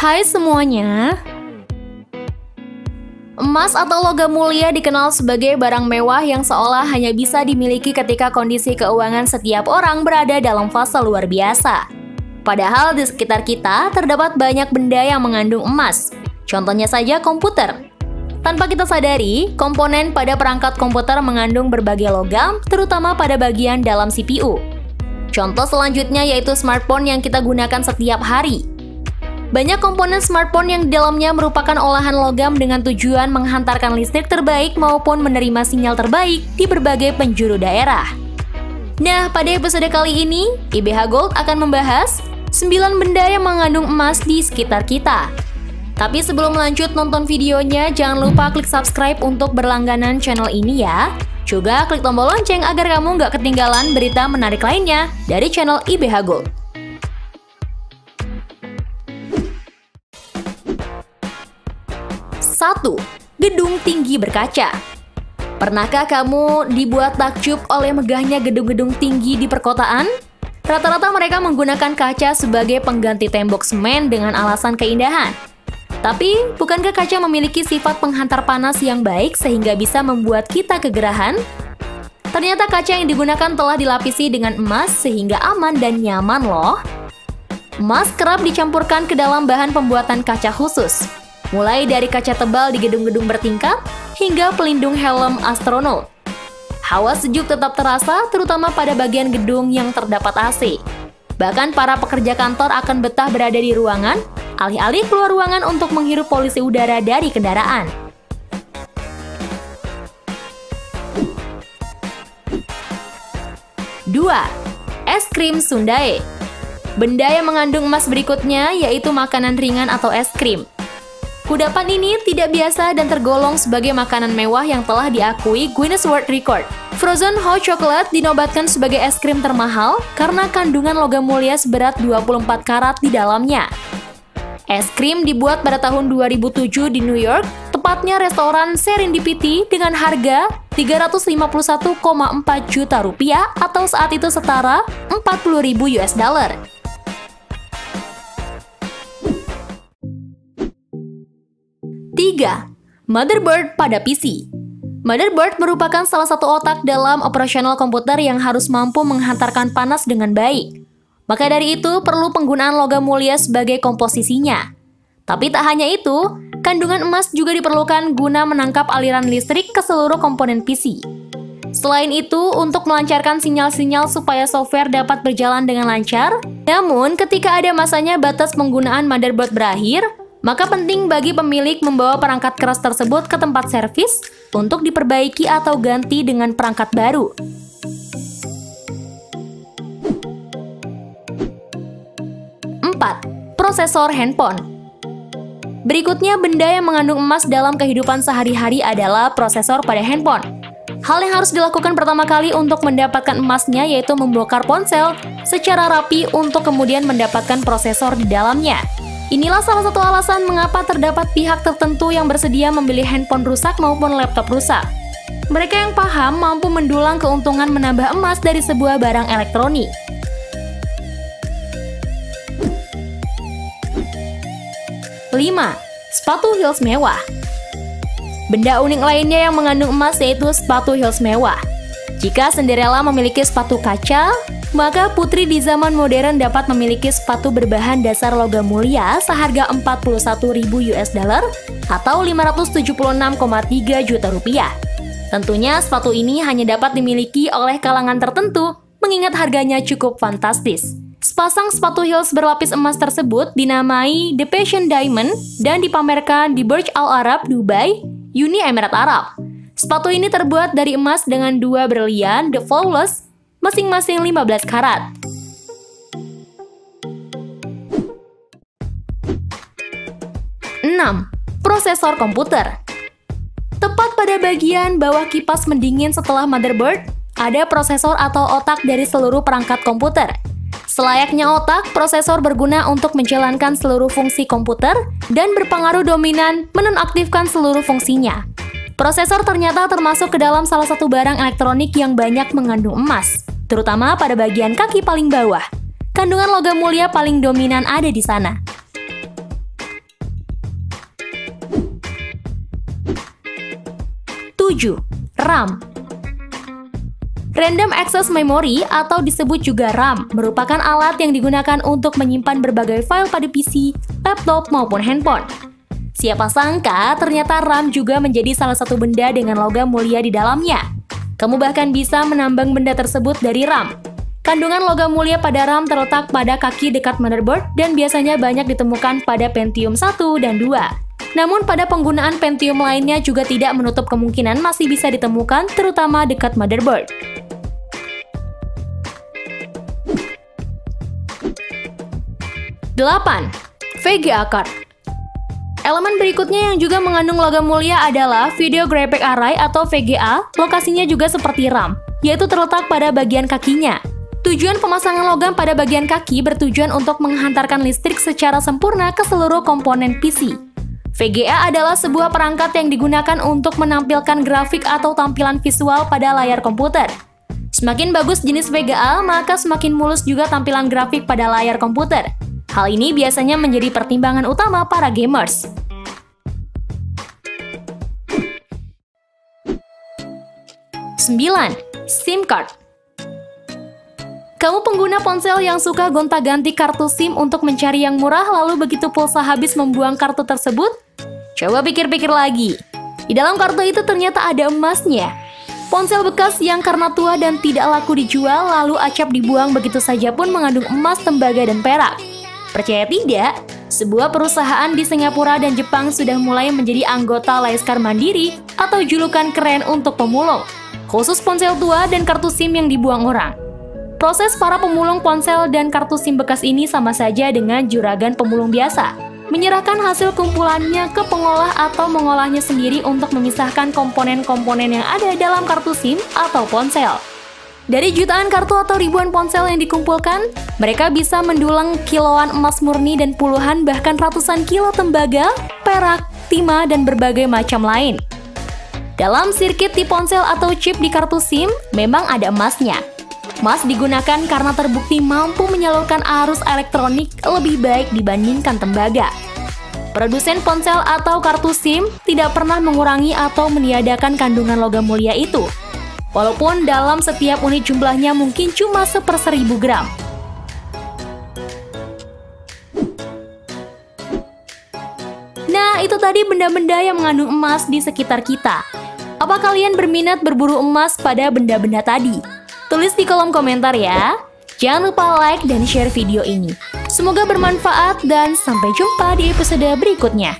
Hai semuanya. Emas atau logam mulia dikenal sebagai barang mewah yang seolah hanya bisa dimiliki ketika kondisi keuangan setiap orang berada dalam fase luar biasa. Padahal di sekitar kita terdapat banyak benda yang mengandung emas. Contohnya saja komputer. Tanpa kita sadari, komponen pada perangkat komputer mengandung berbagai logam, terutama pada bagian dalam CPU. Contoh selanjutnya yaitu smartphone yang kita gunakan setiap hari. Banyak komponen smartphone yang di dalamnya merupakan olahan logam dengan tujuan menghantarkan listrik terbaik maupun menerima sinyal terbaik di berbagai penjuru daerah. Nah, pada episode kali ini, IBH Gold akan membahas 9 benda yang mengandung emas di sekitar kita. Tapi sebelum lanjut nonton videonya, jangan lupa klik subscribe untuk berlangganan channel ini ya. Juga klik tombol lonceng agar kamu nggak ketinggalan berita menarik lainnya dari channel IBH Gold. 1. Gedung tinggi berkaca. Pernahkah kamu dibuat takjub oleh megahnya gedung-gedung tinggi di perkotaan? Rata-rata mereka menggunakan kaca sebagai pengganti tembok semen dengan alasan keindahan. Tapi, bukankah kaca memiliki sifat penghantar panas yang baik sehingga bisa membuat kita kegerahan? Ternyata kaca yang digunakan telah dilapisi dengan emas sehingga aman dan nyaman loh. Emas kerap dicampurkan ke dalam bahan pembuatan kaca khusus. Mulai dari kaca tebal di gedung-gedung bertingkat, hingga pelindung helm astronot. Hawa sejuk tetap terasa, terutama pada bagian gedung yang terdapat AC. Bahkan para pekerja kantor akan betah berada di ruangan, alih-alih keluar ruangan untuk menghirup polusi udara dari kendaraan. Dua, es krim Sundae. Benda yang mengandung emas berikutnya yaitu makanan ringan atau es krim. Kudapan ini tidak biasa dan tergolong sebagai makanan mewah yang telah diakui Guinness World Record. Frozen hot chocolate dinobatkan sebagai es krim termahal karena kandungan logam mulia seberat 24 karat di dalamnya. Es krim dibuat pada tahun 2007 di New York, tepatnya restoran Serendipity dengan harga 351,4 juta rupiah atau saat itu setara 40.000 US dollar. 3. Motherboard pada PC. Motherboard merupakan salah satu otak dalam operasional komputer yang harus mampu menghantarkan panas dengan baik. Maka dari itu, perlu penggunaan logam mulia sebagai komposisinya. Tapi tak hanya itu, kandungan emas juga diperlukan guna menangkap aliran listrik ke seluruh komponen PC. Selain itu, untuk melancarkan sinyal-sinyal supaya software dapat berjalan dengan lancar, namun ketika ada masanya batas penggunaan motherboard berakhir, maka penting bagi pemilik membawa perangkat keras tersebut ke tempat servis untuk diperbaiki atau ganti dengan perangkat baru. 4. Prosesor handphone. Berikutnya, benda yang mengandung emas dalam kehidupan sehari-hari adalah prosesor pada handphone. Hal yang harus dilakukan pertama kali untuk mendapatkan emasnya yaitu membongkar ponsel secara rapi untuk kemudian mendapatkan prosesor di dalamnya. Inilah salah satu alasan mengapa terdapat pihak tertentu yang bersedia membeli handphone rusak maupun laptop rusak. Mereka yang paham mampu mendulang keuntungan menambah emas dari sebuah barang elektronik. 5. Sepatu heels mewah. Benda unik lainnya yang mengandung emas yaitu sepatu heels mewah. Jika Cinderella memiliki sepatu kaca, maka putri di zaman modern dapat memiliki sepatu berbahan dasar logam mulia seharga 41.000 US dollar atau 576,3 juta rupiah. Tentunya sepatu ini hanya dapat dimiliki oleh kalangan tertentu, mengingat harganya cukup fantastis. Sepasang sepatu heels berlapis emas tersebut dinamai The Passion Diamond dan dipamerkan di Burj Al Arab, Dubai, Uni Emirat Arab. Sepatu ini terbuat dari emas dengan 2 berlian The Flawless, masing-masing 15 karat. 6. Prosesor komputer. Tepat pada bagian bawah kipas pendingin setelah motherboard, ada prosesor atau otak dari seluruh perangkat komputer. Selayaknya otak, prosesor berguna untuk menjalankan seluruh fungsi komputer dan berpengaruh dominan menonaktifkan seluruh fungsinya. Prosesor ternyata termasuk ke dalam salah satu barang elektronik yang banyak mengandung emas, terutama pada bagian kaki paling bawah. Kandungan logam mulia paling dominan ada di sana. 7. RAM. Random Access Memory atau disebut juga RAM merupakan alat yang digunakan untuk menyimpan berbagai file pada PC, laptop, maupun handphone. Siapa sangka ternyata RAM juga menjadi salah satu benda dengan logam mulia di dalamnya. Kamu bahkan bisa menambang benda tersebut dari RAM. Kandungan logam mulia pada RAM terletak pada kaki dekat motherboard dan biasanya banyak ditemukan pada Pentium 1 dan 2. Namun pada penggunaan Pentium lainnya juga tidak menutup kemungkinan masih bisa ditemukan terutama dekat motherboard. 8. VGA card. Elemen berikutnya yang juga mengandung logam mulia adalah Video Graphic Array atau VGA, lokasinya juga seperti RAM, yaitu terletak pada bagian kakinya. Tujuan pemasangan logam pada bagian kaki bertujuan untuk menghantarkan listrik secara sempurna ke seluruh komponen PC. VGA adalah sebuah perangkat yang digunakan untuk menampilkan grafik atau tampilan visual pada layar komputer. Semakin bagus jenis VGA, maka semakin mulus juga tampilan grafik pada layar komputer. Hal ini biasanya menjadi pertimbangan utama para gamers. 9. SIM card. Kamu pengguna ponsel yang suka gonta-ganti kartu SIM untuk mencari yang murah lalu begitu pulsa habis membuang kartu tersebut? Coba pikir-pikir lagi. Di dalam kartu itu ternyata ada emasnya. Ponsel bekas yang karena tua dan tidak laku dijual lalu acap dibuang begitu saja pun mengandung emas, tembaga, dan perak. Percaya tidak, sebuah perusahaan di Singapura dan Jepang sudah mulai menjadi anggota Laskar Mandiri atau julukan keren untuk pemulung, khusus ponsel tua dan kartu SIM yang dibuang orang. Proses para pemulung ponsel dan kartu SIM bekas ini sama saja dengan juragan pemulung biasa, menyerahkan hasil kumpulannya ke pengolah atau mengolahnya sendiri untuk memisahkan komponen-komponen yang ada dalam kartu SIM atau ponsel. Dari jutaan kartu atau ribuan ponsel yang dikumpulkan, mereka bisa mendulang kiloan emas murni dan puluhan bahkan ratusan kilo tembaga, perak, timah, dan berbagai macam lain. Dalam sirkuit di ponsel atau chip di kartu SIM, memang ada emasnya. Emas digunakan karena terbukti mampu menyalurkan arus elektronik lebih baik dibandingkan tembaga. Produsen ponsel atau kartu SIM tidak pernah mengurangi atau meniadakan kandungan logam mulia itu. Walaupun dalam setiap unit jumlahnya mungkin cuma 1/1000 gram. Nah, itu tadi benda-benda yang mengandung emas di sekitar kita. Apa kalian berminat berburu emas pada benda-benda tadi? Tulis di kolom komentar ya. Jangan lupa like dan share video ini. Semoga bermanfaat dan sampai jumpa di episode berikutnya.